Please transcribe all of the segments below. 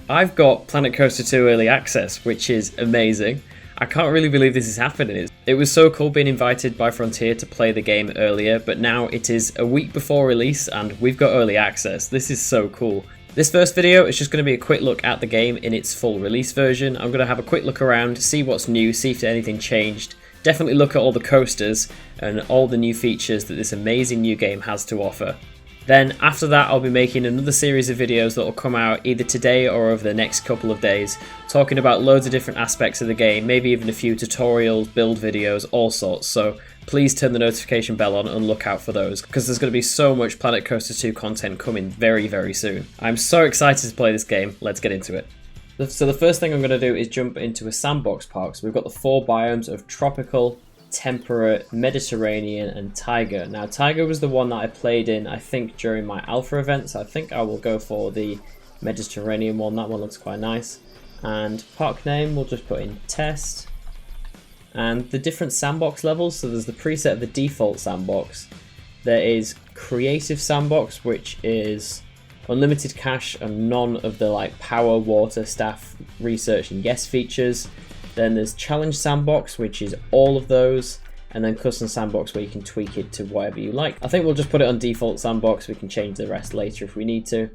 I've got Planet Coaster 2 Early Access, which is amazing. I can't really believe this is happening. It was so cool being invited by Frontier to play the game earlier, but now it is a week before release and we've got early access. This is so cool. This first video is just going to be a quick look at the game in its full release version. I'm going to have a quick look around, see what's new, see if anything changed. Definitely look at all the coasters and all the new features that this amazing new game has to offer. Then after that, I'll be making another series of videos that will come out either today or over the next couple of days, talking about loads of different aspects of the game, maybe even a few tutorials, build videos, all sorts. So please turn the notification bell on and look out for those, because there's going to be so much Planet Coaster 2 content coming very, very soon. I'm so excited to play this game. Let's get into it. So the first thing I'm going to do is jump into a sandbox park. So we've got the 4 biomes of tropical, temperate, Mediterranean and Tiger. Now Tiger was the one that I played in, I think, during my alpha event, so I think I will go for the Mediterranean one. That one looks quite nice. And park name we'll just put in test. And the different sandbox levels, so there's the preset of the default sandbox. There is creative sandbox, which is unlimited cash and none of the like power, water, staff, research and guest features. Then there's Challenge Sandbox, which is all of those, and then Custom Sandbox, where you can tweak it to whatever you like. I think we'll just put it on default sandbox. We can change the rest later if we need to.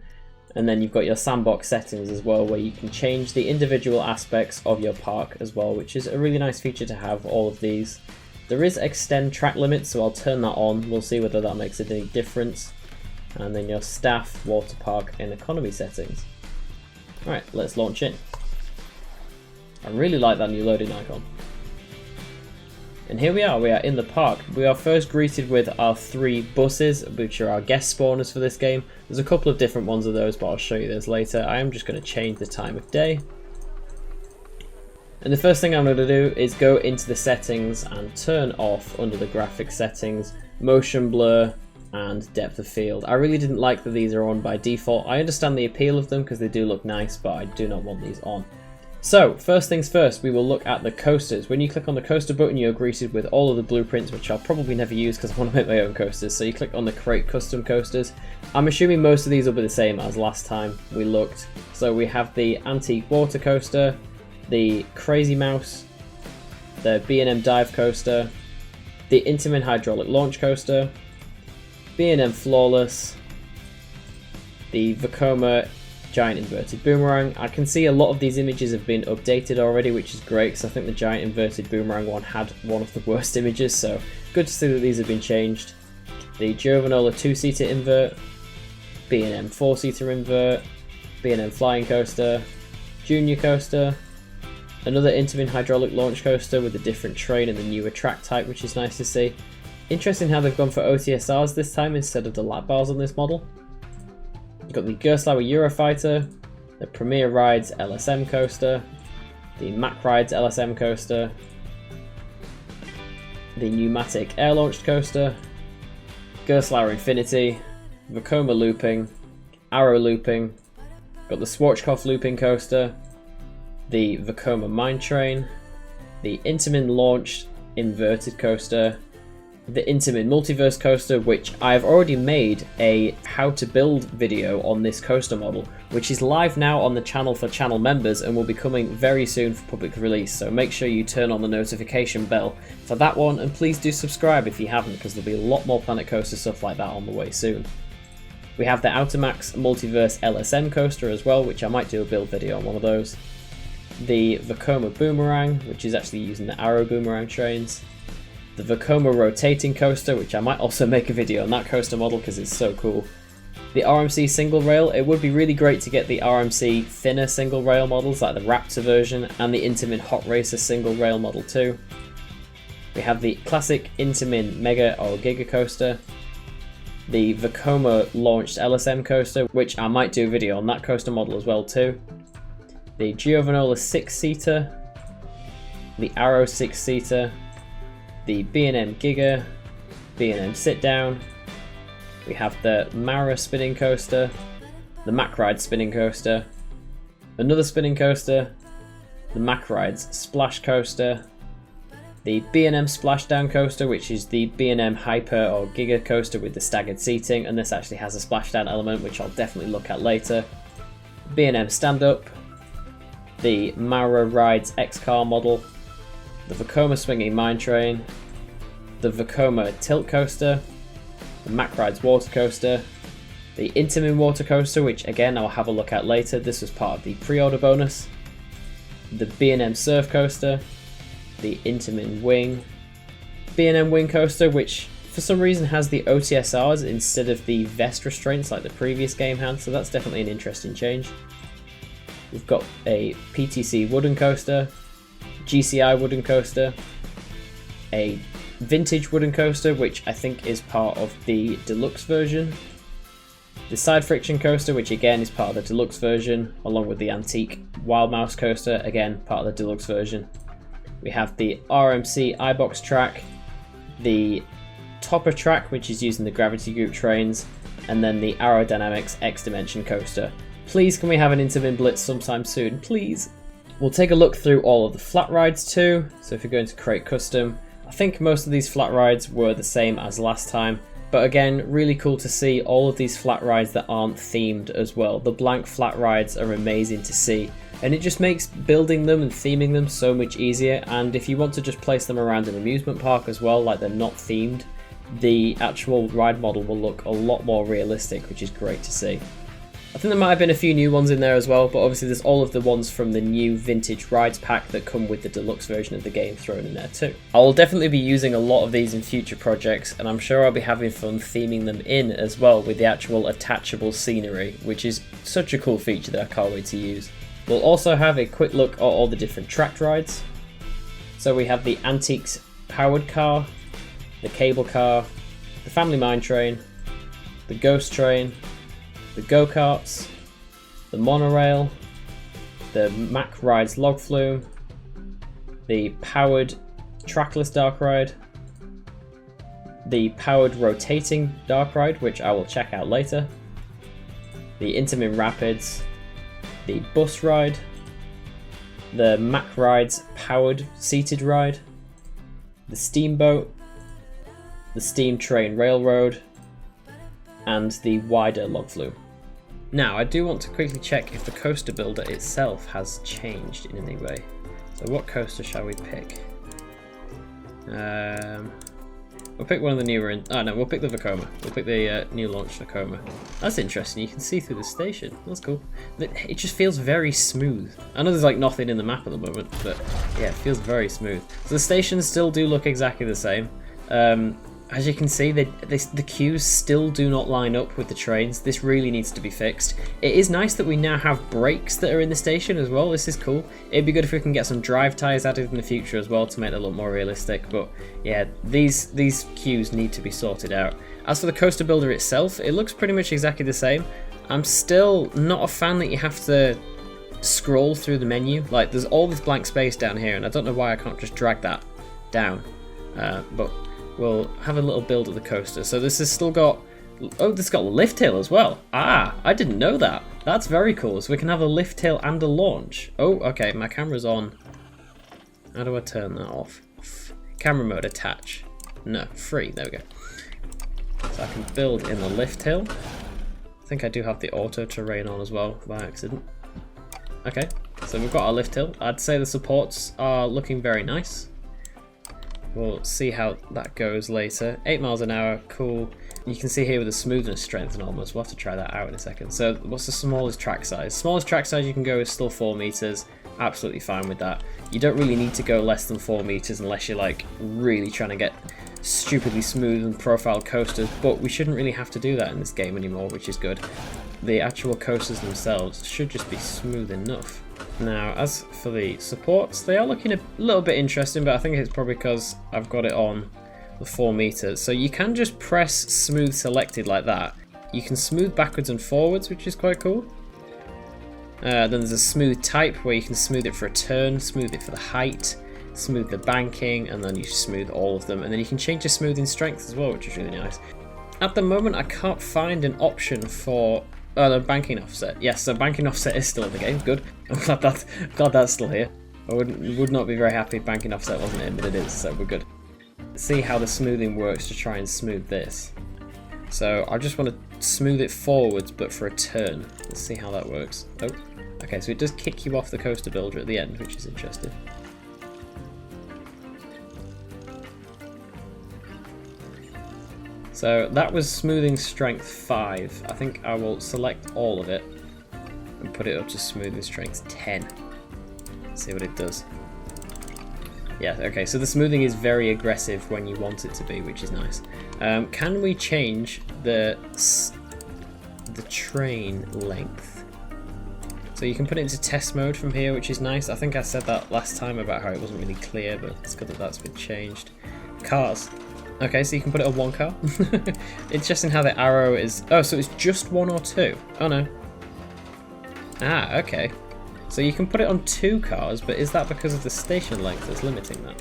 And then you've got your sandbox settings as well, where you can change the individual aspects of your park as well, which is a really nice feature to have, all of these. There is extend track limits, so I'll turn that on. We'll see whether that makes any difference. And then your staff, water park, and economy settings. Alright, let's launch in. I really like that new loading icon. And here we are in the park. We are first greeted with our 3 buses, which are our guest spawners for this game. There's a couple of different ones of those, but I'll show you those later. I am just going to change the time of day. And the first thing I'm going to do is go into the settings and turn off, under the graphics settings, motion blur and depth of field. I really didn't like that these are on by default. I understand the appeal of them because they do look nice, but I do not want these on. So, first things first, we will look at the coasters. When you click on the coaster button, you're greeted with all of the blueprints, which I'll probably never use because I want to make my own coasters. So you click on the Create Custom Coasters. I'm assuming most of these will be the same as last time we looked. So we have the Antique Water Coaster, the Crazy Mouse, the B&M Dive Coaster, the Intamin Hydraulic Launch Coaster, B&M Flawless, the Vekoma Giant Inverted Boomerang. I can see a lot of these images have been updated already, which is great because I think the Giant Inverted Boomerang one had one of the worst images, so good to see that these have been changed. The Giovanola 2-seater invert, B&M 4-seater invert, B&M Flying Coaster, Junior Coaster, another Intamin Hydraulic Launch Coaster with a different train and the newer track type, which is nice to see. Interesting how they've gone for OTSRs this time instead of the lap bars on this model. You've got the Gerstlauer Eurofighter, the Premier Rides LSM Coaster, the Mack Rides LSM Coaster, the Pneumatic Air Launched Coaster, Gerstlauer Infinity, Vekoma Looping, Arrow Looping, got the Schwarzkopf Looping Coaster, the Vekoma Mine Train, the Intamin Launched Inverted Coaster, the Intamin Multiverse Coaster, which I've already made a how to build video on this coaster model, which is live now on the channel for channel members and will be coming very soon for public release, so make sure you turn on the notification bell for that one, and please do subscribe if you haven't, because there'll be a lot more Planet Coaster stuff like that on the way soon. We have the Automax Multiverse LSM Coaster as well, which I might do a build video on one of those. The Vekoma Boomerang, which is actually using the Arrow Boomerang trains. The Vekoma Rotating Coaster, which I might also make a video on that coaster model because it's so cool. The RMC Single Rail. It would be really great to get the RMC thinner single rail models like the Raptor version and the Intamin Hot Racer single rail model too. We have the classic Intamin Mega or Giga Coaster. The Vekoma Launched LSM Coaster, which I might do a video on that coaster model as well too. The Giovanola 6-seater. The Arrow 6-seater. The B&M Giga, B&M Sit Down. We have the Mara Spinning Coaster, the Mack Rides Spinning Coaster, another spinning coaster, the Mack Rides Splash Coaster, the B&M Splashdown Coaster, which is the B&M Hyper or Giga Coaster with the staggered seating, and this actually has a splashdown element, which I'll definitely look at later. B&M Stand Up, the Mara Rides X-Car model, the Vekoma Swinging Mine Train, the Vekoma Tilt Coaster, the Mack Rides Water Coaster, the Intamin Water Coaster, which again I'll have a look at later, this was part of the pre-order bonus, the B&M Surf Coaster, the Intamin Wing, B&M Wing Coaster, which for some reason has the OTSRs instead of the vest restraints like the previous game had, so that's definitely an interesting change. We've got a PTC Wooden Coaster, GCI Wooden Coaster, a Vintage Wooden Coaster, which I think is part of the deluxe version, the Side Friction Coaster, which again is part of the deluxe version, along with the Antique Wild Mouse Coaster, again part of the deluxe version. We have the RMC iBox track, the Topper track, which is using the Gravity Group trains, and then the Aerodynamics X Dimension Coaster. Please can we have an Intamin Blitz sometime soon, please? We'll take a look through all of the flat rides too, so if you're going to create custom, I think most of these flat rides were the same as last time, but again, really cool to see all of these flat rides that aren't themed as well. The blank flat rides are amazing to see, and it just makes building them and theming them so much easier, and if you want to just place them around an amusement park as well, like they're not themed, the actual ride model will look a lot more realistic, which is great to see. I think there might have been a few new ones in there as well, but obviously there's all of the ones from the new Vintage Rides pack that come with the deluxe version of the game thrown in there too. I will definitely be using a lot of these in future projects, and I'm sure I'll be having fun theming them in as well with the actual attachable scenery, which is such a cool feature that I can't wait to use. We'll also have a quick look at all the different tracked rides. So we have the Antiques Powered Car, the Cable Car, the Family Mine Train, the Ghost Train, the go-karts, the monorail, the Mack Rides Log Flume, the powered trackless dark ride, the powered rotating dark ride, which I will check out later, the Intamin Rapids, the bus ride, the Mack Rides powered seated ride, the steamboat, the Steam Train Railroad, and the wider log flume. Now, I do want to quickly check if the coaster builder itself has changed in any way. So what coaster shall we pick? We'll pick one of the newer, we'll pick the Vekoma. We'll pick the new launch Vekoma. That's interesting, you can see through the station. That's cool. It just feels very smooth. I know there's like nothing in the map at the moment, but yeah, it feels very smooth. So the stations still do look exactly the same. As you can see, the queues still do not line up with the trains. This really needs to be fixed. It is nice that we now have brakes that are in the station as well. This is cool. It'd be good if we can get some drive tyres added in the future as well to make it look more realistic. But yeah, these queues need to be sorted out. As for the coaster builder itself, it looks pretty much exactly the same. I'm still not a fan that you have to scroll through the menu. Like, there's all this blank space down here, and I don't know why I can't just drag that down. But we'll have a little build of the coaster. So this has still got, oh, this has got a lift hill as well. Ah, I didn't know that. That's very cool. So we can have a lift hill and a launch. Oh, okay, my camera's on. How do I turn that off? Camera mode, attach. No, free, there we go. So I can build in the lift hill. I think I do have the auto terrain on as well by accident. Okay, so we've got our lift hill. I'd say the supports are looking very nice. We'll see how that goes later. 8 miles an hour, cool. You can see here with the smoothness, strength and almost. We'll have to try that out in a second. So what's the smallest track size? Smallest track size you can go is still 4 meters. Absolutely fine with that. You don't really need to go less than 4 meters unless you're like really trying to get stupidly smooth and profiled coasters, but we shouldn't really have to do that in this game anymore, which is good. The actual coasters themselves should just be smooth enough. Now, as for the supports, they are looking a little bit interesting, but I think it's probably because I've got it on the 4 meters. So you can just press smooth selected like that. You can smooth backwards and forwards, which is quite cool. Then there's a smooth type where you can smooth it for a turn, smooth it for the height, smooth the banking, and then you smooth all of them. And then you can change the smoothing strength as well, which is really nice. At the moment, I can't find an option for the banking offset. Yes, so banking offset is still in the game. Good. I'm glad that's still here. I would not be very happy if banking offset wasn't in, but it is, so we're good. Let's see how the smoothing works to try and smooth this. So I just want to smooth it forwards, but for a turn. Let's see how that works. Oh, Okay, so it does kick you off the coaster builder at the end, which is interesting. So that was smoothing strength 5. I think I will select all of it and put it up to smoothing strength 10. See what it does. Yeah, okay, so the smoothing is very aggressive when you want it to be, which is nice. Can we change the train length? So you can put it into test mode from here, which is nice. I think I said that last time about how it wasn't really clear, but it's good that that's been changed. Cars. Okay, so you can put it on 1 car. Interesting how the arrow is... Oh, so it's just 1 or 2? Oh, no. Ah, okay. So you can put it on 2 cars, but is that because of the station length that's limiting that?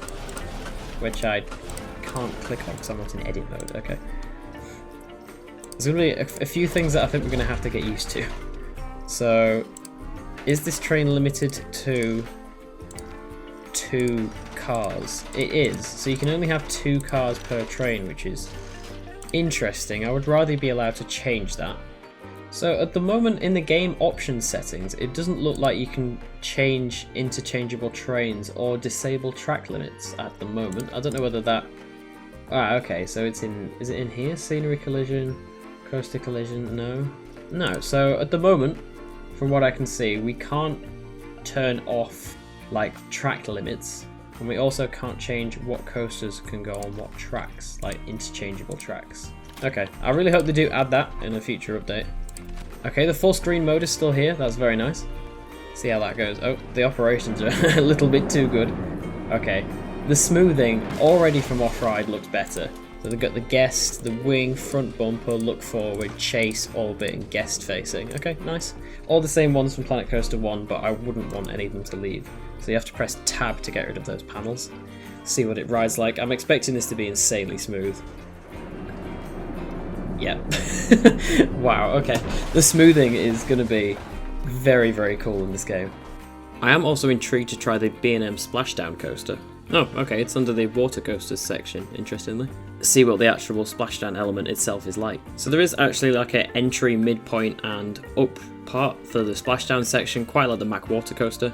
Which I can't click on because I'm not in edit mode. Okay. There's going to be a few things that I think we're going to have to get used to. So, is this train limited to 2 cars? It is. So you can only have 2 cars per train, which is interesting. I would rather be allowed to change that. So at the moment in the game options settings, it doesn't look like you can change interchangeable trains or disable track limits at the moment. I don't know whether that... Ah, okay, so it's in... Is it in here? Scenery collision, coaster collision, no? No, so at the moment, from what I can see, we can't turn off, like, track limits. And we also can't change what coasters can go on what tracks, like interchangeable tracks. Okay, I really hope they do add that in a future update. Okay, the full screen mode is still here. That's very nice. See how that goes. Oh, the operations are a little bit too good. Okay, the smoothing already from off-ride looks better. So they've got the guest, the wing, front bumper, look forward, chase, orbit, and guest facing. Okay, nice. All the same ones from Planet Coaster 1, but I wouldn't want any of them to leave. So you have to press tab to get rid of those panels. See what it rides like. I'm expecting this to be insanely smooth. Yeah. Wow, okay. The smoothing is going to be very, very cool in this game. I am also intrigued to try the B&M Splashdown coaster. Oh, okay, it's under the water coasters section, interestingly. See what the actual splashdown element itself is like. So there is actually like an entry, midpoint, and up part for the splashdown section, quite like the Mack water coaster.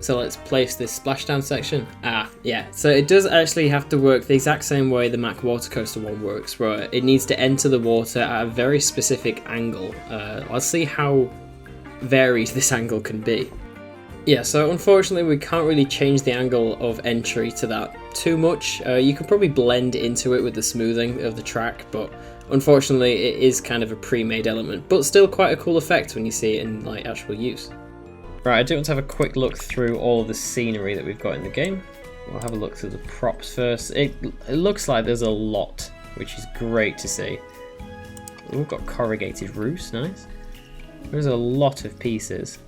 So let's place this splashdown section. Ah, yeah. So it does actually have to work the exact same way the Mack water coaster one works, where it needs to enter the water at a very specific angle. Let's see how varied this angle can be. Yeah, so unfortunately we can't really change the angle of entry to that too much. You can probably blend into it with the smoothing of the track, but unfortunately it is kind of a pre-made element, but still quite a cool effect when you see it in like actual use. Right, I do want to have a quick look through all of the scenery that we've got in the game. We'll have a look through the props first. It looks like there's a lot, which is great to see. We've got corrugated roofs, nice. There's a lot of pieces.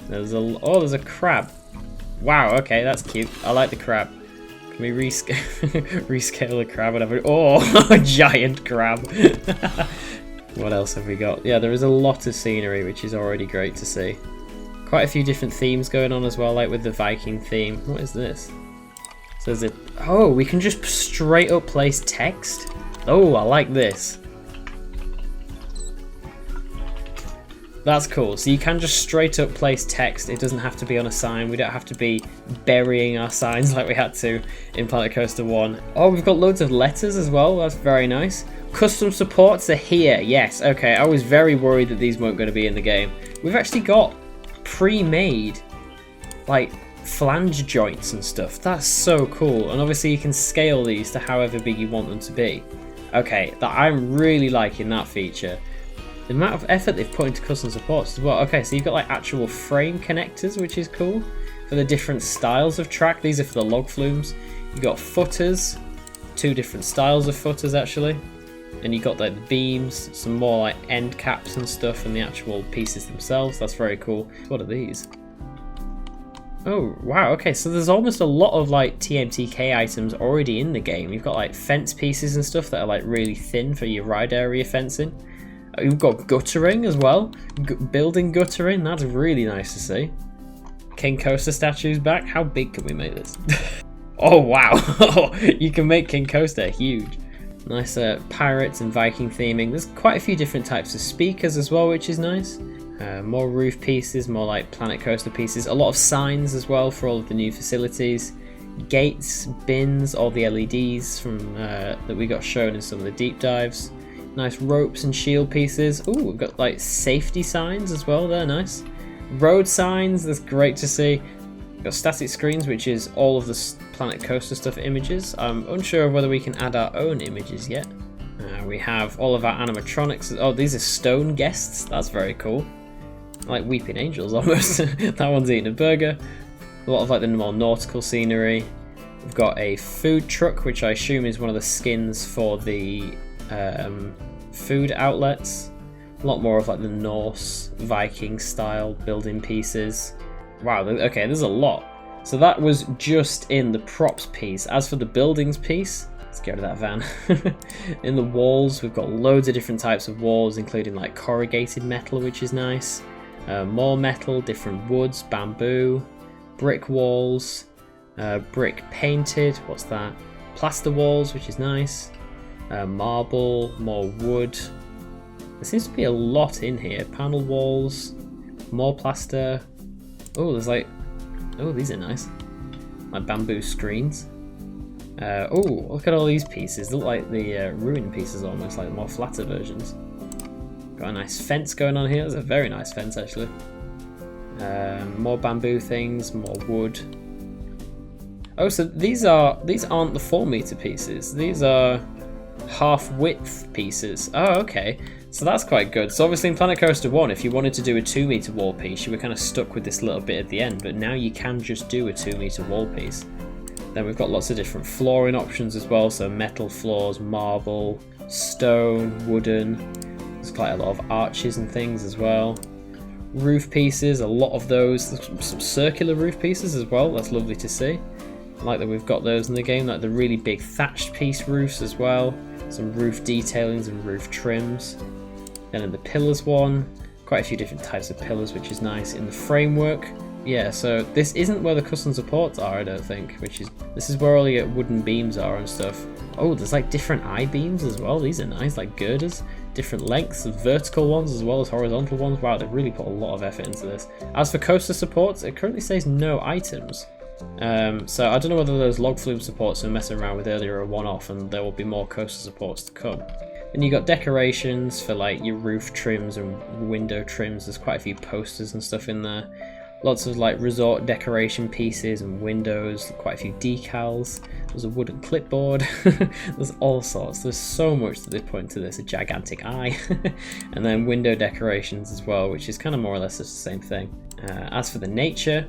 There's a crab. Wow, okay, that's cute. I like the crab. Can we rescale the crab? Whatever. Oh, a giant crab. What else have we got? Yeah, there is a lot of scenery, which is already great to see. Quite a few different themes going on as well, like with the Viking theme. What is this? So is it... Oh, we can just straight up place text? Oh, I like this. That's cool. So you can just straight up place text. It doesn't have to be on a sign. We don't have to be burying our signs like we had to in Planet Coaster 1. Oh, we've got loads of letters as well. That's very nice. Custom supports are here. Yes, okay. I was very worried that these weren't going to be in the game. We've actually got pre-made like flange joints and stuff. That's so cool. And obviously you can scale these to however big you want them to be. Okay, I'm really liking that feature. The amount of effort they've put into custom supports as well. Okay, so you've got like actual frame connectors, which is cool for the different styles of track. These are for the log flumes. You've got footers, 2 different styles of footers actually. And you got like the beams, some more like end caps and stuff, and the actual pieces themselves. That's very cool. What are these? Oh wow, okay, so there's almost a lot of like TMTK items already in the game. You've got like fence pieces and stuff that are like really thin for your ride area fencing. You've got guttering as well. Building guttering, that's really nice to see. King Coaster statues back. How big can we make this? Oh wow, you can make King Coaster huge. Nice pirates and Viking theming. There's quite a few different types of speakers as well, which is nice. More roof pieces, more like planet coaster pieces. A lot of signs as well for all of the new facilities. Gates, bins, all the LEDs from that we got shown in some of the deep dives. Nice ropes and shield pieces. Oh, we've got like safety signs as well. They're nice. Road signs. That's great to see. We've got static screens, which is all of the planet coaster stuff images. I'm unsure of whether we can add our own images yet. We have all of our animatronics. Oh, these are stone guests. That's very cool. Like weeping angels almost. That one's eating a burger. A lot of like the more nautical scenery. We've got a food truck, which I assume is one of the skins for the food outlets. A lot more of like the Norse Viking style building pieces. Wow, okay, there's a lot. So that was just in the props piece. As for the buildings piece, let's get rid of that van. In the walls, we've got loads of different types of walls, including like corrugated metal, which is nice. More metal, different woods, bamboo, brick walls, brick painted, what's that? Plaster walls, which is nice. Marble, more wood. There seems to be a lot in here. Panel walls, more plaster. Oh, there's like, oh, these are nice. Like bamboo screens. Oh, look at all these pieces. They look like the ruined pieces almost, like the more flatter versions. Got a nice fence going on here. It's a very nice fence actually. More bamboo things, more wood. Oh, so these aren't the 4-meter pieces. These are half width pieces. Oh, okay. So that's quite good. So obviously in Planet Coaster 1, if you wanted to do a 2-meter wall piece, you were kind of stuck with this little bit at the end, but now you can just do a 2-meter wall piece. Then we've got lots of different flooring options as well, so metal floors, marble, stone, wooden. There's quite a lot of arches and things as well. Roof pieces, a lot of those. There's some circular roof pieces as well, that's lovely to see. I like that we've got those in the game, like the really big thatched piece roofs as well. Some roof detailings and roof trims. Then in the pillars one, quite a few different types of pillars, which is nice. In the framework, yeah, so this isn't where the custom supports are, I don't think, this is where all your wooden beams are and stuff. Oh, there's like different I-beams as well. These are nice, like girders, different lengths of vertical ones as well as horizontal ones. Wow, they've really put a lot of effort into this. As for coaster supports, it currently says no items. So I don't know whether those log flume supports we were messing around with earlier are a one-off and there will be more coaster supports to come. Then you got decorations for like your roof trims and window trims. There's quite a few posters and stuff in there. Lots of like resort decoration pieces and windows, quite a few decals. There's a wooden clipboard. There's all sorts. There's so much that they put into this, a gigantic eye. And then window decorations as well, which is kind of more or less just the same thing. As for the nature,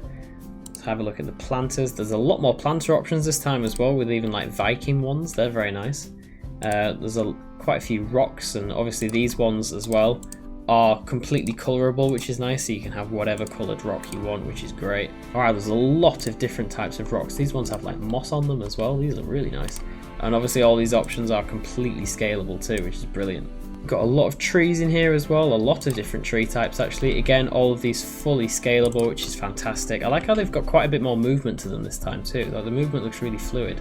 let's have a look at the planters. There's a lot more planter options this time as well, with even like Viking ones. They're very nice. There's quite a few rocks, and obviously these ones as well are completely colourable, which is nice, so you can have whatever coloured rock you want, which is great. Alright, there's a lot of different types of rocks. These ones have like moss on them as well. These are really nice. And obviously all these options are completely scalable too, which is brilliant. Got a lot of trees in here as well, a lot of different tree types actually. Again, all of these fully scalable, which is fantastic. I like how they've got quite a bit more movement to them this time too. Like, the movement looks really fluid.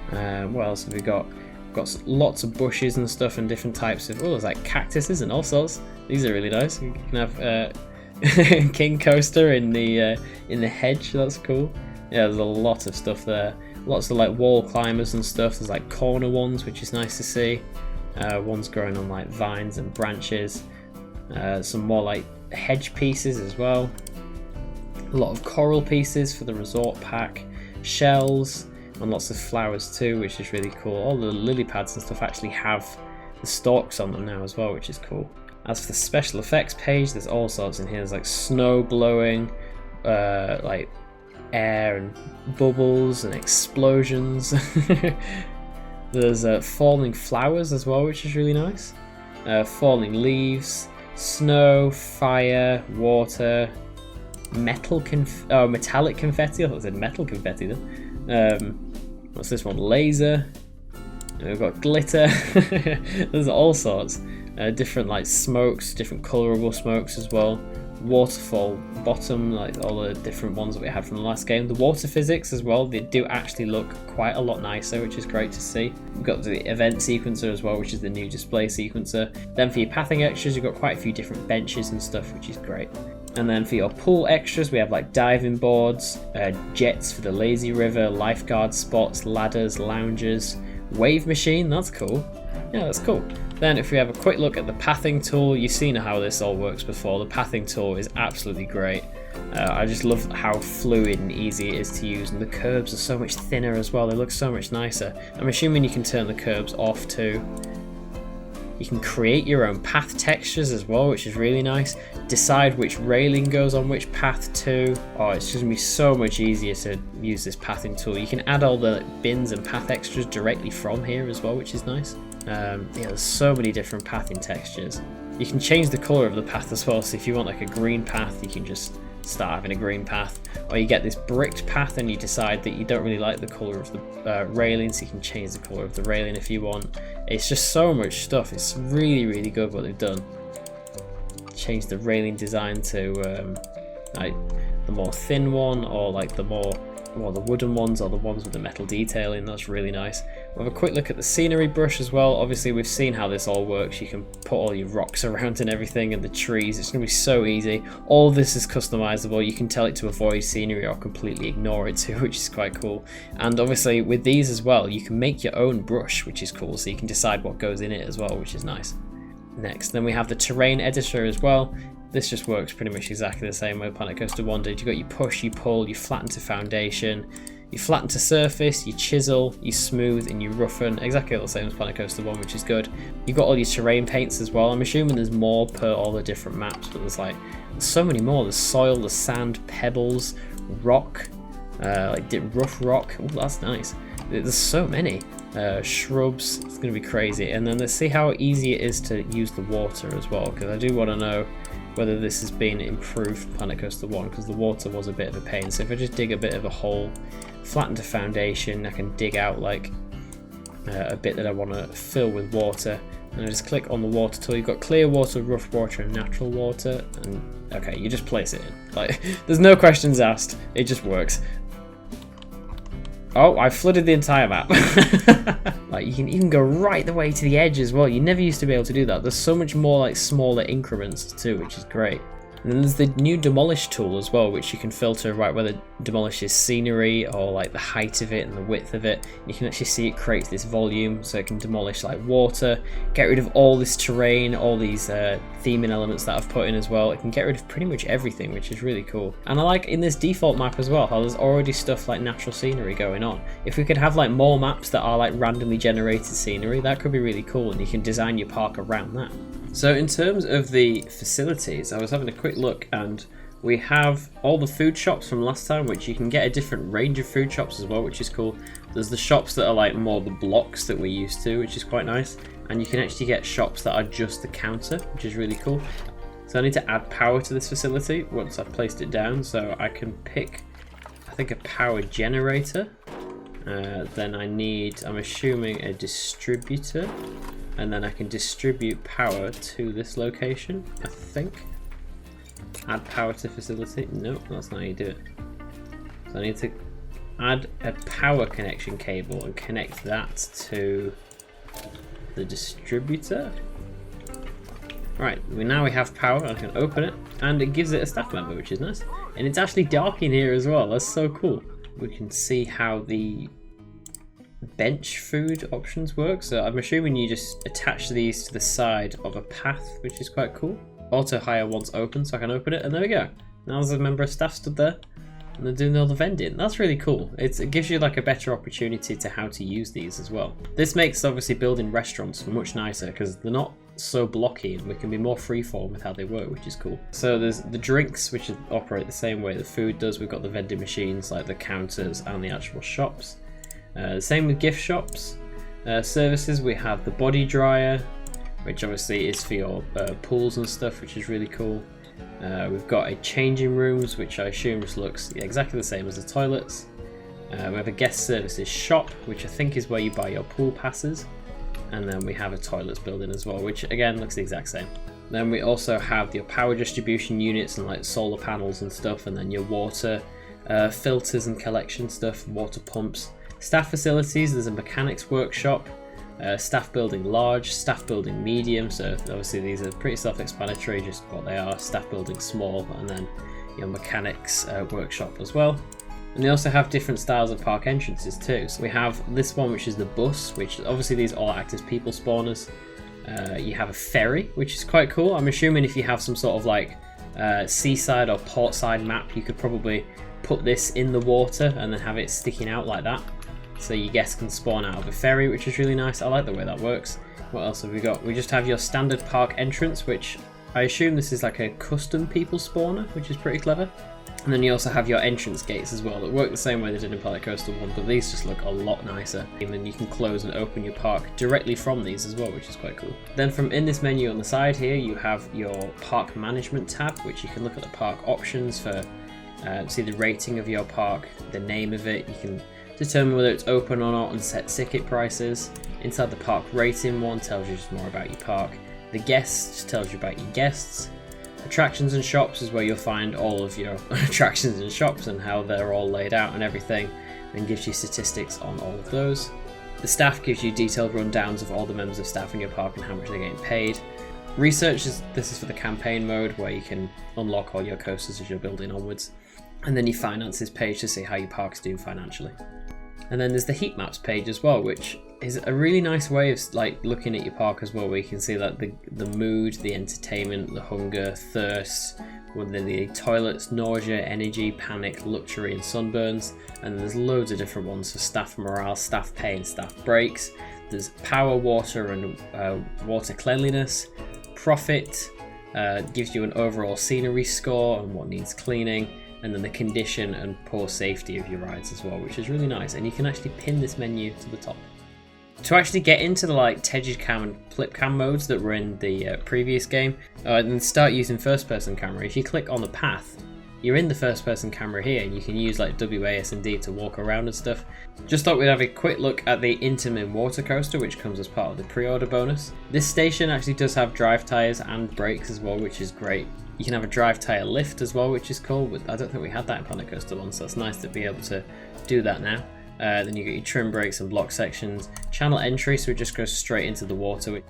What else have we got? Got lots of bushes and stuff and different types of, oh, there's like cactuses and all sorts. These are really nice. You can have King Coaster in the hedge. That's cool. Yeah, there's a lot of stuff there. Lots of like wall climbers and stuff. There's like corner ones, which is nice to see. Ones growing on like vines and branches. Some more like hedge pieces as well. A lot of coral pieces for the resort pack. Shells. And lots of flowers too, which is really cool. All the lily pads and stuff actually have the stalks on them now as well, which is cool. As for the special effects page, there's all sorts in here. There's like snow blowing, like air and bubbles and explosions. There's falling flowers as well, which is really nice. Falling leaves, snow, fire, water, metallic confetti. I thought it said metal confetti then. What's this one? Laser. And we've got glitter. There's all sorts. Different like smokes, different colourable smokes as well. waterfall bottom, like all the different ones that we had from the last game. The water physics as well, they do actually look quite a lot nicer, which is great to see. We've got the event sequencer as well, which is the new display sequencer. Then for your pathing extras, you've got quite a few different benches and stuff, which is great. And then for your pool extras, we have like diving boards, jets for the lazy river, lifeguard spots, ladders, lounges, wave machine, that's cool. Yeah, that's cool. Then if we have a quick look at the pathing tool, you've seen how this all works before. The pathing tool is absolutely great. I just love how fluid and easy it is to use, and the curbs are so much thinner as well. They look so much nicer. I'm assuming you can turn the curbs off too. You can create your own path textures as well, which is really nice. Decide which railing goes on which path too. Oh, it's just gonna be so much easier to use this pathing tool. You can add all the bins and path extras directly from here as well, which is nice. Yeah, there's so many different pathing textures. You can change the colour of the path as well, so if you want like a green path, you can just start having a green path. Or you get this bricked path and you decide that you don't really like the colour of the railing, so you can change the colour of the railing if you want. It's just so much stuff. It's really, really good what they've done. Change the railing design to like the more thin one, or like the more, well, the wooden ones, or the ones with the metal detailing. That's really nice. We'll have a quick look at the scenery brush as well. Obviously we've seen how this all works. You can put all your rocks around and everything, and the trees. It's going to be so easy. All this is customizable. You can tell it to avoid scenery or completely ignore it too, which is quite cool. And obviously with these as well, you can make your own brush, which is cool, so you can decide what goes in it as well, which is nice. Next, then we have the terrain editor as well. This just works pretty much exactly the same way Planet Coaster 1 did. You've got your push, you pull, you flatten to foundation, you flatten to surface, you chisel, you smooth, and you roughen. Exactly the same as Planet Coaster 1, which is good. You've got all your terrain paints as well. I'm assuming there's more per all the different maps, but there's so many more. There's soil, there's sand, pebbles, rock, rough rock. Oh, that's nice. There's so many. Shrubs, it's going to be crazy. And then let's see how easy it is to use the water as well, because I do want to know whether this has been improved for Planet Coaster 1, because the water was a bit of a pain. So if I just dig a bit of a hole, flatten to foundation, I can dig out like a bit that I want to fill with water, and I just click on the water tool. You've got clear water, rough water, and natural water, and okay, you just place it in. Like, there's no questions asked, it just works. Oh, I flooded the entire map. Like, you can even go right the way to the edge as well. You never used to be able to do that. There's so much more like smaller increments too, which is great. And then there's the new demolish tool as well, which you can filter right whether demolishes scenery or like the height of it and the width of it. You can actually see it creates this volume, so it can demolish like water, get rid of all this terrain, all these theming elements that I've put in as well. It can get rid of pretty much everything, which is really cool. And I like in this default map as well how there's already stuff like natural scenery going on. If we could have like more maps that are like randomly generated scenery, that could be really cool, and you can design your park around that. So in terms of the facilities, I was having a quick look, and we have all the food shops from last time, which you can get a different range of food shops as well, which is cool. There's the shops that are like more the blocks that we're used to, which is quite nice. And you can actually get shops that are just the counter, which is really cool. So I need to add power to this facility once I've placed it down. So I can pick, I think, a power generator. Then I need, I'm assuming, a distributor. And then I can distribute power to this location, I think. Add power to facility. Nope, that's not how you do it. So I need to add a power connection cable and connect that to the distributor. Right, now we have power. I can open it, and it gives it a staff member, which is nice. And it's actually dark in here as well. That's so cool. We can see how the bench food options work. So I'm assuming you just attach these to the side of a path, which is quite cool. Auto hire once open, so I can open it, and there we go. Now there's a member of staff stood there, and they're doing all the vending. That's really cool. It gives you like a better opportunity to how to use these as well. This makes obviously building restaurants much nicer because they're not so blocky, and we can be more freeform with how they work, which is cool. So there's the drinks, which operate the same way the food does. We've got the vending machines, like the counters and the actual shops. Same with gift shops. Services, we have the body dryer, which obviously is for your pools and stuff, which is really cool. We've got a changing rooms, which I assume just looks exactly the same as the toilets. We have a guest services shop, which I think is where you buy your pool passes. And then we have a toilets building as well, which again looks the exact same. Then we also have your power distribution units and like solar panels and stuff, and then your water filters and collection stuff, water pumps. Staff facilities, there's a mechanics workshop, staff building large, staff building medium, so obviously these are pretty self-explanatory, just what they are, staff building small, and then your mechanics workshop as well. And they also have different styles of park entrances too. So we have this one, which is the bus, which obviously these all act as people spawners. You have a ferry, which is quite cool. I'm assuming if you have some sort of like seaside or portside map, you could probably put this in the water and then have it sticking out like that, so your guests can spawn out of a ferry, which is really nice. I like the way that works. What else have we got? We just have your standard park entrance, which I assume this is like a custom people spawner, which is pretty clever. And then you also have your entrance gates as well that work the same way they did in Planet Coaster 1, but these just look a lot nicer. And then you can close and open your park directly from these as well, which is quite cool. Then from in this menu on the side here, you have your park management tab, which you can look at the park options for, see the rating of your park, the name of it. You can determine whether it's open or not and set ticket prices. Inside the park rating one tells you just more about your park. The guests tells you about your guests. Attractions and shops is where you'll find all of your attractions and shops and how they're all laid out and everything, and gives you statistics on all of those. The staff gives you detailed rundowns of all the members of staff in your park and how much they're getting paid. Research this is for the campaign mode, where you can unlock all your coasters as you're building onwards. And then your finances page to see how your park's doing financially. And then there's the heat maps page as well, which is a really nice way of like looking at your park as well, where you can see like the mood, the entertainment, the hunger, thirst, within the toilets, nausea, energy, panic, luxury, and sunburns. And there's loads of different ones for staff morale, staff pay, and staff breaks. There's power, water, and water cleanliness. Profit gives you an overall scenery score and what needs cleaning. And then the condition and poor safety of your rides as well, which is really nice. And you can actually pin this menu to the top. To actually get into the like Tegid cam and flip cam modes that were in the previous game, and start using first person camera, if you click on the path, you're in the first person camera here, and you can use like WASD to walk around and stuff. Just thought we'd have a quick look at the Intamin water coaster, which comes as part of the pre-order bonus. This station actually does have drive tyres and brakes as well, which is great. You can have a drive tyre lift as well, which is cool. I don't think we had that in Planet Coaster 1, so it's nice to be able to do that now. Then you get your trim brakes and block sections. Channel entry, so it just goes straight into the water.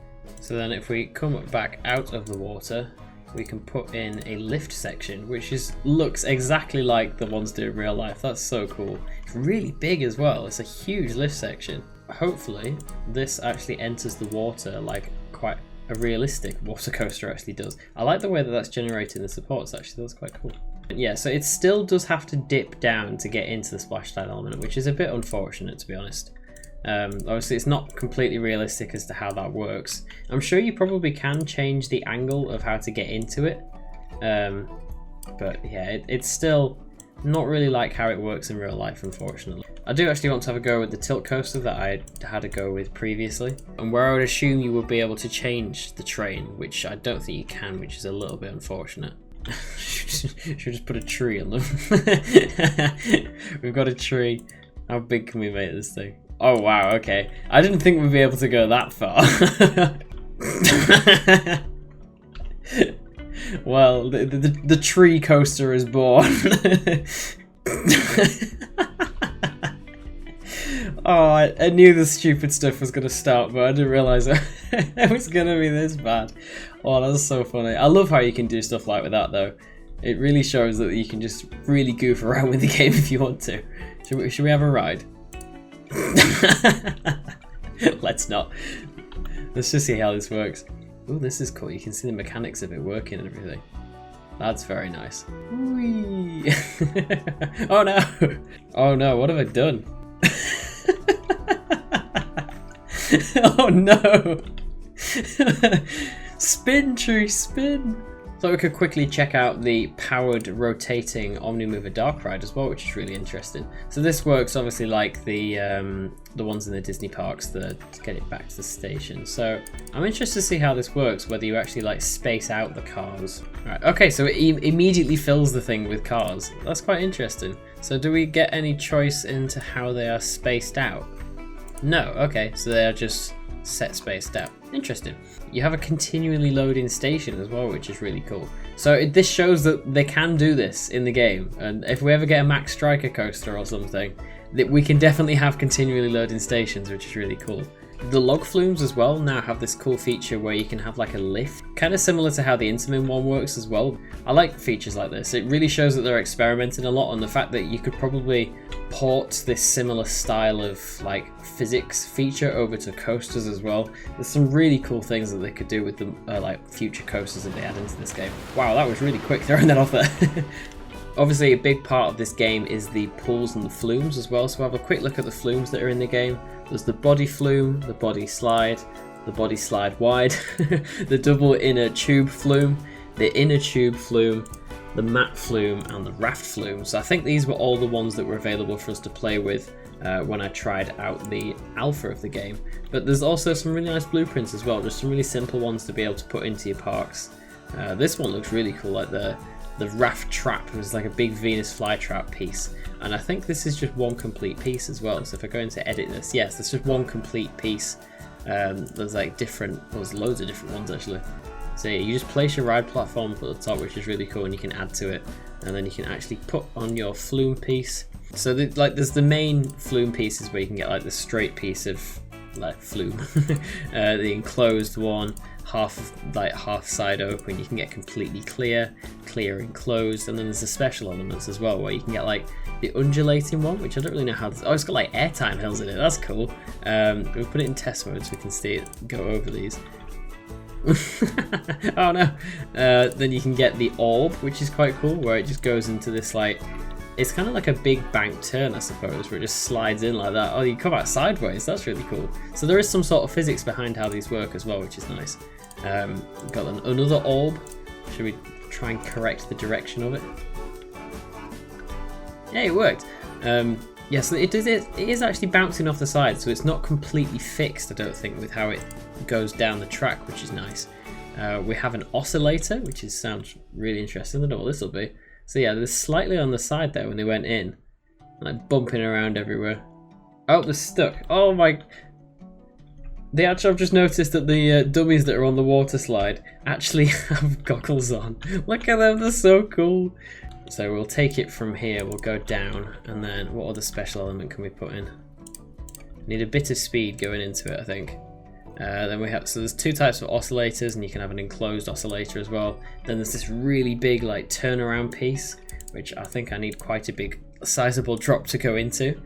So then if we come back out of the water, we can put in a lift section, which looks exactly like the ones do in real life. That's so cool. It's really big as well. It's a huge lift section. Hopefully this actually enters the water like quite a realistic water coaster actually does. I like the way that that's generating the supports actually, that's quite cool. Yeah, so it still does have to dip down to get into the splashdown element, which is a bit unfortunate to be honest. Obviously it's not completely realistic as to how that works. I'm sure you probably can change the angle of how to get into it, but yeah, it's still not really like how it works in real life, unfortunately. I do actually want to have a go with the tilt coaster that I had a go with previously, and where I would assume you would be able to change the train, which I don't think you can, which is a little bit unfortunate. Should just put a tree on them. We've got a tree. How big can we make this thing? Oh wow, okay. I didn't think we'd be able to go that far. Well, the tree coaster is born. Oh, I knew the stupid stuff was going to start, but I didn't realise it was going to be this bad. Oh, that's so funny. I love how you can do stuff like that, though. It really shows that you can just really goof around with the game if you want to. Should we have a ride? Let's not. Let's just see how this works. Oh, this is cool. You can see the mechanics of it working and everything. That's very nice. Whee! Oh no! Oh no, what have I done? Oh no! Spin, tree, spin! So we could quickly check out the powered rotating Omnimover Dark Ride as well, which is really interesting. So this works obviously like the ones in the Disney parks to get it back to the station. So I'm interested to see how this works, whether you actually like space out the cars. Right, okay, so it immediately fills the thing with cars. That's quite interesting. So do we get any choice into how they are spaced out? No, okay, so they are just set spaced out. Interesting. You have a continually loading station as well, which is really cool. So this shows that they can do this in the game, and if we ever get a Max Striker coaster or something, that we can definitely have continually loading stations, which is really cool. The log flumes as well now have this cool feature where you can have like a lift, kind of similar to how the Intamin one works as well. I like features like this. It really shows that they're experimenting a lot on the fact that you could probably port this similar style of like physics feature over to coasters as well. There's some really cool things that they could do with the like future coasters that they add into this game. Wow, that was really quick throwing that off there. Obviously a big part of this game is the pools and the flumes as well, so we'll have a quick look at the flumes that are in the game. There's the body flume, the body slide wide, the double inner tube flume, the inner tube flume, the mat flume, and the raft flume. So I think these were all the ones that were available for us to play with when I tried out the alpha of the game. But there's also some really nice blueprints as well, just some really simple ones to be able to put into your parks. This one looks really cool, like the raft trap was like a big Venus flytrap piece, and I think this is just one complete piece as well. So if I go into edit this, yes, this is one complete piece. There's like there's loads of different ones actually. So yeah, you just place your ride platform at the top, which is really cool, and you can add to it, and then you can actually put on your flume piece. So there's the main flume pieces where you can get like the straight piece of like flume, the enclosed one, half side open, you can get completely clear enclosed, and then there's the special elements as well where you can get like the undulating one, which I don't really know how it's got like airtime hills in it. That's cool. We'll put it in test mode so we can see it go over these. Oh no. Then you can get the orb, which is quite cool, where it just goes into this like, it's kind of like a big bank turn, I suppose, where it just slides in like that. Oh, you come out sideways. That's really cool. So there is some sort of physics behind how these work as well, which is nice. Got another orb. Should we try and correct the direction of it? Yeah, it worked. Yeah, so it is actually bouncing off the side, so it's not completely fixed, I don't think, with how it goes down the track, which is nice. We have an oscillator, which sounds really interesting. I don't know what this will be. So yeah, there's slightly on the side there when they went in, like bumping around everywhere. Oh, they're stuck. Oh my! I've just noticed that the dummies that are on the water slide actually have goggles on. Look at them, they're so cool. So we'll take it from here, we'll go down, and then what other special element can we put in? Need a bit of speed going into it, I think. Then we have, so there's two types of oscillators, and you can have an enclosed oscillator as well. Then there's this really big like turnaround piece, which I think I need quite a big sizable drop to go into.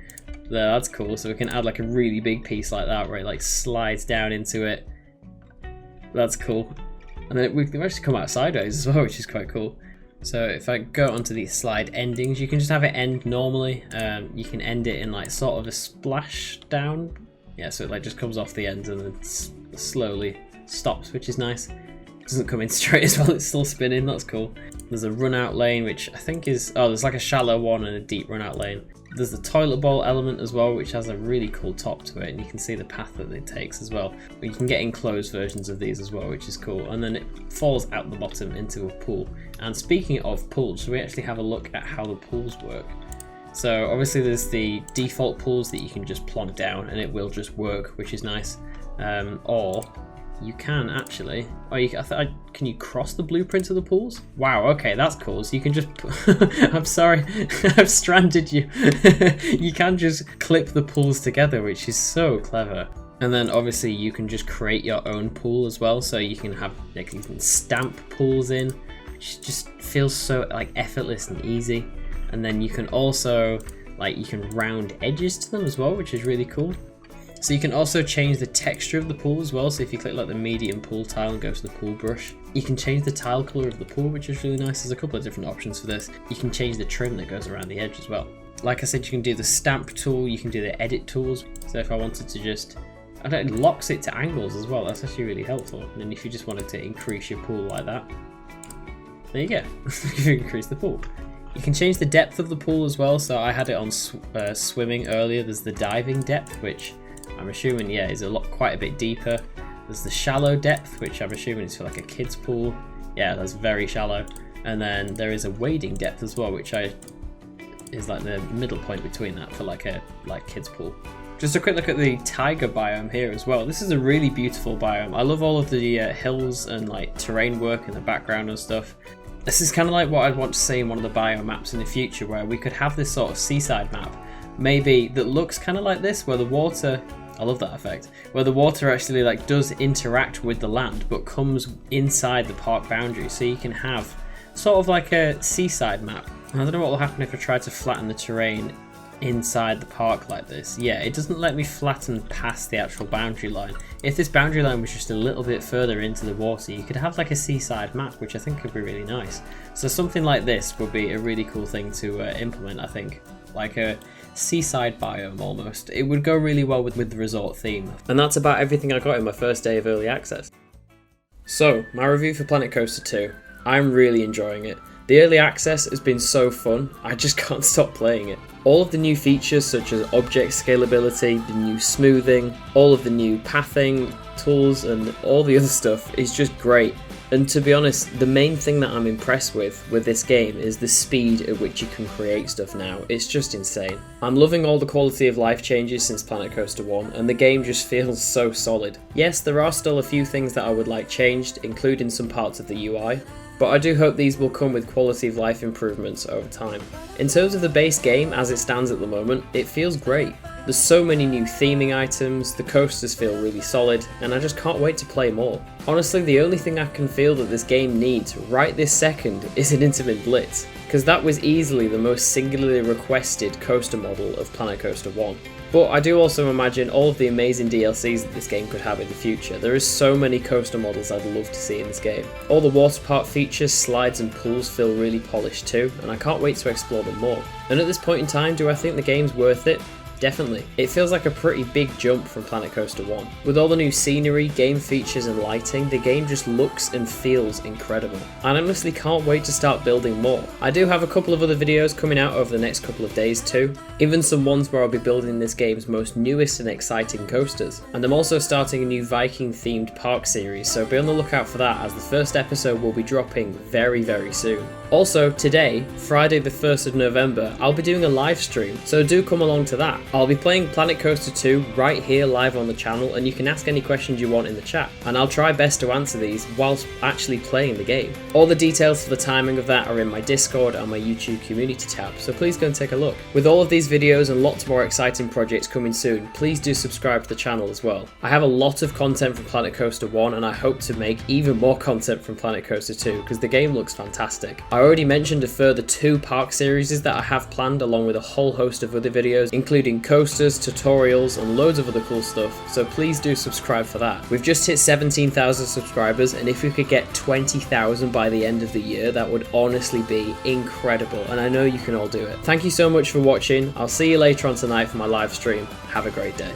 There, that's cool. So we can add like a really big piece like that where it like slides down into it. That's cool. And then we can actually come out sideways as well, which is quite cool. So if I go onto these slide endings, you can just have it end normally. You can end it in like sort of a splash down. Yeah, so it like just comes off the end and then slowly stops, which is nice. It doesn't come in straight as well, it's still spinning, that's cool. There's a run out lane, which I think is, oh, there's like a shallow one and a deep run out lane. There's the toilet bowl element as well, which has a really cool top to it, and you can see the path that it takes as well. But you can get enclosed versions of these as well, which is cool. And then it falls out the bottom into a pool. And speaking of pools, so we actually have a look at how the pools work. So obviously there's the default pools that you can just plonk down and it will just work, which is nice. Or you can actually, can you cross the blueprints of the pools? Wow, okay, that's cool. So you can just, I'm sorry, I've stranded you. You can just clip the pools together, which is so clever. And then obviously you can just create your own pool as well. So you can have, like, you can stamp pools in, which just feels so like effortless and easy. And then you can also, like, you can round edges to them as well, which is really cool. So you can also change the texture of the pool as well. So if you click like the medium pool tile and go to the pool brush, you can change the tile color of the pool, which is really nice. There's a couple of different options for this. You can change the trim that goes around the edge as well. Like I said, you can do the stamp tool, you can do the edit tools. So if I wanted to just, it locks it to angles as well. That's actually really helpful. And then if you just wanted to increase your pool like that, there you go. You increase the pool. You can change the depth of the pool as well. So I had it on swimming earlier. There's the diving depth, which I'm assuming, yeah, is quite a bit deeper. There's the shallow depth, which I'm assuming is for like a kid's pool. Yeah, that's very shallow. And then there is a wading depth as well, which is like the middle point between that for like a kid's pool. Just a quick look at the taiga biome here as well. This is a really beautiful biome. I love all of the hills and like terrain work in the background and stuff. This is kind of like what I'd want to see in one of the biome maps in the future, where we could have this sort of seaside map, maybe that looks kind of like this, where the water, I love that effect, where the water actually like does interact with the land but comes inside the park boundary, so you can have sort of like a seaside map. I don't know what will happen if I try to flatten the terrain inside the park like this. Yeah, it doesn't let me flatten past the actual boundary line. If this boundary line was just a little bit further into the water, you could have like a seaside map, which I think could be really nice. So something like this would be a really cool thing to implement, I think. Like a seaside biome almost. It would go really well with the resort theme. And that's about everything I got in my first day of early access. So, my review for Planet Coaster 2. I'm really enjoying it. The early access has been so fun, I just can't stop playing it. All of the new features such as object scalability, the new smoothing, all of the new pathing tools and all the other stuff is just great. And to be honest, the main thing that I'm impressed with this game is the speed at which you can create stuff now. It's just insane. I'm loving all the quality of life changes since Planet Coaster 1, and the game just feels so solid. Yes, there are still a few things that I would like changed, including some parts of the UI, but I do hope these will come with quality of life improvements over time. In terms of the base game as it stands at the moment, it feels great. There's so many new theming items, the coasters feel really solid, and I just can't wait to play more. Honestly, the only thing I can feel that this game needs right this second is an Intamin Blitz, because that was easily the most singularly requested coaster model of Planet Coaster 1. But I do also imagine all of the amazing DLCs that this game could have in the future. There is so many coaster models I'd love to see in this game. All the water park features, slides and pools feel really polished too, and I can't wait to explore them more. And at this point in time, do I think the game's worth it? Definitely. It feels like a pretty big jump from Planet Coaster 1. With all the new scenery, game features and lighting, the game just looks and feels incredible. I honestly can't wait to start building more. I do have a couple of other videos coming out over the next couple of days too, even some ones where I'll be building this game's most newest and exciting coasters. And I'm also starting a new Viking themed park series, so be on the lookout for that, as the first episode will be dropping very, very soon. Also, today, Friday the 1st of November, I'll be doing a live stream, so do come along to that. I'll be playing Planet Coaster 2 right here live on the channel, and you can ask any questions you want in the chat, and I'll try best to answer these whilst actually playing the game. All the details for the timing of that are in my Discord and my YouTube community tab, so please go and take a look. With all of these videos and lots more exciting projects coming soon, please do subscribe to the channel as well. I have a lot of content from Planet Coaster 1, and I hope to make even more content from Planet Coaster 2, because the game looks fantastic. I already mentioned a further 2 park series that I have planned, along with a whole host of other videos, including coasters, tutorials, and loads of other cool stuff, so please do subscribe for that. We've just hit 17,000 subscribers, and if we could get 20,000 by the end of the year, that would honestly be incredible, and I know you can all do it. Thank you so much for watching. I'll see you later on tonight for my live stream. Have a great day.